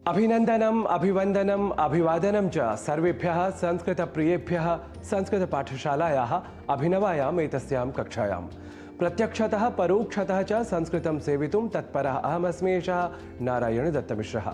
अभिनंदनम अभिवंदनम अभिवादनम च सर्वेभ्यः संस्कृतप्रियेभ्यः संस्कृतपाठशालायाः अभिनवायाम् एतस्यां कक्षायां प्रत्यक्षतः परोक्षतः च संस्कृतं सेवितुं तत्परः अहमस्मि एषः नारायण दत्तमिश्रः।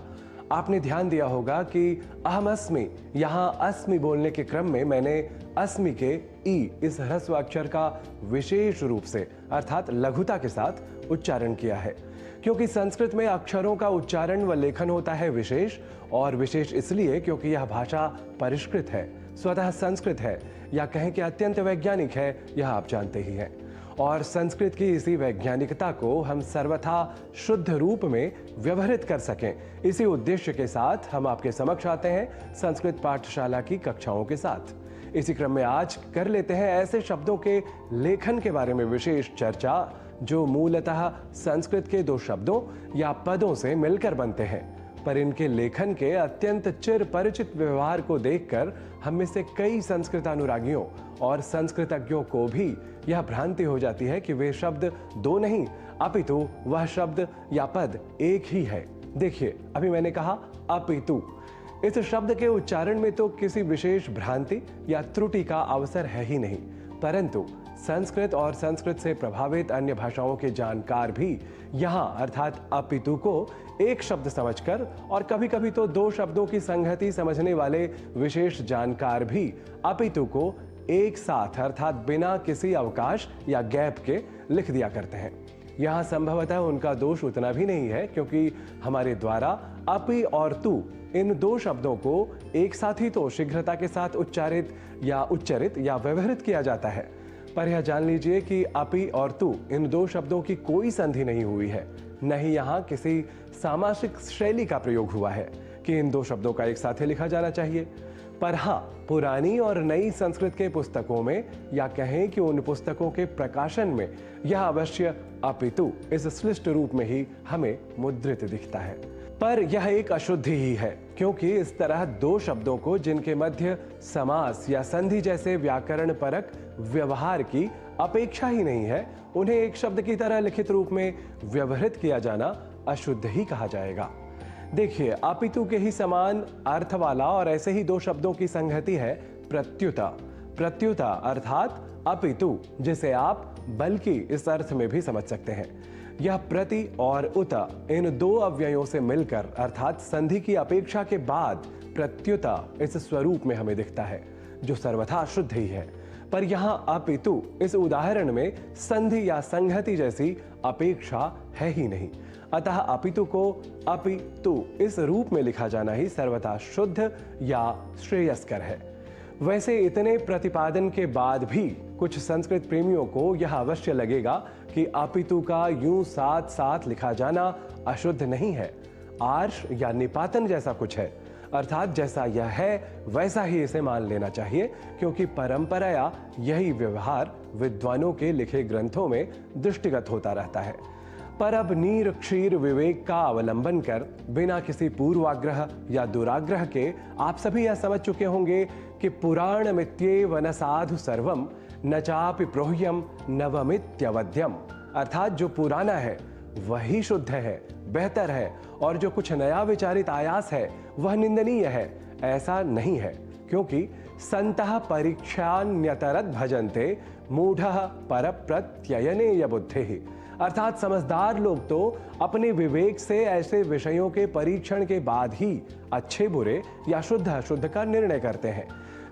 आपने ध्यान दिया होगा कि अहमस्मि यहाँ अस्मि बोलने के क्रम में मैंने अस्मि के ई इस ह्रस्व अक्षर का विशेष रूप से अर्थात लघुता के साथ उच्चारण किया है, क्योंकि संस्कृत में अक्षरों का उच्चारण व लेखन होता है विशेष, और विशेष इसलिए क्योंकि यह भाषा परिष्कृत है, स्वतः संस्कृत है, या कहें कि अत्यंत वैज्ञानिक है, यह आप जानते ही हैं। और संस्कृत की इसी वैज्ञानिकता को हम सर्वथा शुद्ध रूप में व्यवहारित कर सकें, इसी उद्देश्य के साथ हम आपके समक्ष आते हैं संस्कृत पाठशाला की कक्षाओं के साथ। इसी क्रम में आज कर लेते हैं ऐसे शब्दों के लेखन के बारे में विशेष चर्चा जो मूलतः संस्कृत के दो शब्दों या पदों से मिलकर बनते हैं, पर इनके लेखन के अत्यंत चिर परिचित व्यवहार को देखकर हम में से कई संस्कृत अनुरागियों और संस्कृतज्ञों को भी यह भ्रांति हो जाती है कि वे शब्द दो नहीं अपितु वह शब्द या पद एक ही है। देखिए, अभी मैंने कहा अपितु। इस शब्द के उच्चारण में तो किसी विशेष भ्रांति या त्रुटि का अवसर है ही नहीं, परंतु संस्कृत और संस्कृत से प्रभावित अन्य भाषाओं के जानकार भी यहाँ अर्थात अपितु को एक शब्द समझकर और कभी कभी तो दो शब्दों की संगति समझने वाले विशेष जानकार भी अपितु को एक साथ अर्थात बिना किसी अवकाश या गैप के लिख दिया करते हैं। यहाँ संभवतः उनका दोष उतना भी नहीं है, क्योंकि हमारे द्वारा अपि और तु इन दो शब्दों को एक साथ ही तो शीघ्रता के साथ उच्चारित या व्यवहृत किया जाता है। पर यह जान लीजिए कि अपि और तु इन दो शब्दों की कोई संधि नहीं हुई है, न ही यहाँ किसी सामासिक शैली का प्रयोग हुआ है कि इन दो शब्दों का एक साथ ही लिखा जाना चाहिए। पर हाँ, पुरानी और नई संस्कृत के पुस्तकों में या कहें कि उन पुस्तकों के प्रकाशन में यह अवश्य अपितु इस श्लिष्ट रूप में ही हमें मुद्रित दिखता है। पर यह एक अशुद्धि ही है, क्योंकि इस तरह दो शब्दों को जिनके मध्य समास या संधि जैसे व्याकरण परक व्यवहार की अपेक्षा ही नहीं है, उन्हें एक शब्द की तरह लिखित रूप में व्यवहृत किया जाना अशुद्ध ही कहा जाएगा। देखिए, अपितु के ही समान अर्थ वाला और ऐसे ही दो शब्दों की संगति है प्रत्युता। प्रत्युता अर्थात अपितु, जिसे आप बल्कि इस अर्थ में भी समझ सकते हैं। यह प्रति और उत इन दो अव्ययों से मिलकर अर्थात संधि की अपेक्षा के बाद प्रत्युता इस स्वरूप में हमें दिखता है, जो सर्वथा शुद्ध ही है। पर यहाँ अपितु इस उदाहरण में संधि या संगति जैसी अपेक्षा है ही नहीं, अतः अपितु को अपितु इस रूप में लिखा जाना ही सर्वथा शुद्ध या श्रेयस्कर है। वैसे इतने प्रतिपादन के बाद भी कुछ संस्कृत प्रेमियों को यह अवश्य लगेगा कि अपितु का यूं साथ साथ लिखा जाना अशुद्ध नहीं है, आर्ष या निपातन जैसा कुछ है, अर्थात जैसा यह है वैसा ही इसे मान लेना चाहिए, क्योंकि परंपराया यही व्यवहार विद्वानों के लिखे ग्रंथों में दृष्टिगत होता रहता है। पर अब नीर क्षीर विवेक का अवलंबन कर बिना किसी पूर्वाग्रह या दुराग्रह के आप सभी यह समझ चुके होंगे कि पुराण मित्येव न साधु सर्वम न चापि प्रोह्यम नवमित्यवध्यम, अर्थात जो पुराना है वही शुद्ध है, बेहतर है, और जो कुछ नया विचारित आयास है वह निंदनीय है, ऐसा नहीं है। क्योंकि संतः परीक्षान्यतरद भजन्ते मूढ़ः परप्रत्ययने बुद्धि, अर्थात समझदार लोग तो अपने विवेक से ऐसे विषयों के परीक्षण के बाद ही अच्छे बुरे या शुद्ध अशुद्ध का निर्णय करते हैं,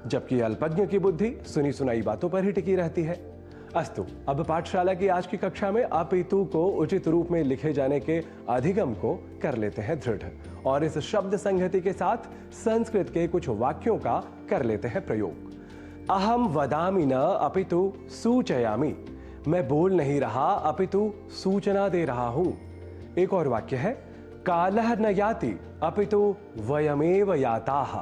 जबकि अल्पज्ञ की बुद्धि सुनी सुनाई बातों पर ही टिकी रहती है। अस्तु, अब पाठशाला की आज की कक्षा में अपितु को उचित रूप में लिखे जाने के अधिगम को कर लेते हैं दृढ़, और इस शब्द संगति के साथ संस्कृत के कुछ वाक्यों का कर लेते हैं प्रयोग। अहम वदामि न अपितु सूचयामि, मैं बोल नहीं रहा अपितु सूचना दे रहा हूं। एक और वाक्य है, कालः न याति अपितु वयमेव याताः,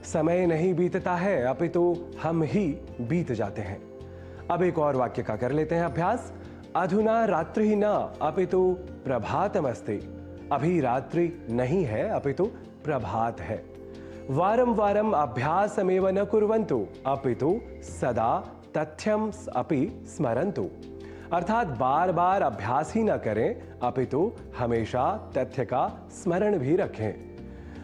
समय नहीं बीतता है अपितु हम ही बीत जाते हैं। अब एक और वाक्य का कर लेते हैं अभ्यास। अधुना रात्रि न अपितु प्रभातमस्ति, अभी रात्रि नहीं है अपितु प्रभात है। वारं वारं अभ्यासमेव न कुर्वन्तु अपितु सदा तथ्यम अपि स्मरन्तु, अर्थात बार बार अभ्यास ही न करें अपितु हमेशा तथ्य का स्मरण भी रखें।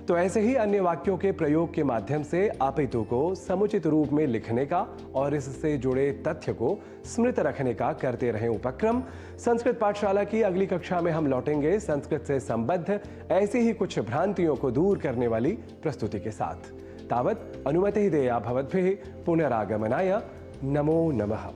तो ऐसे ही अन्य वाक्यों के प्रयोग के माध्यम से अपितु को समुचित रूप में लिखने का और इससे जुड़े तथ्य को स्मृत रखने का करते रहें उपक्रम। संस्कृत पाठशाला की अगली कक्षा में हम लौटेंगे संस्कृत से संबद्ध ऐसी ही कुछ भ्रांतियों को दूर करने वाली प्रस्तुति के साथ। तावत् अनुमतिः देया भवद्भिः पुनरागमनाय। नमो नमः।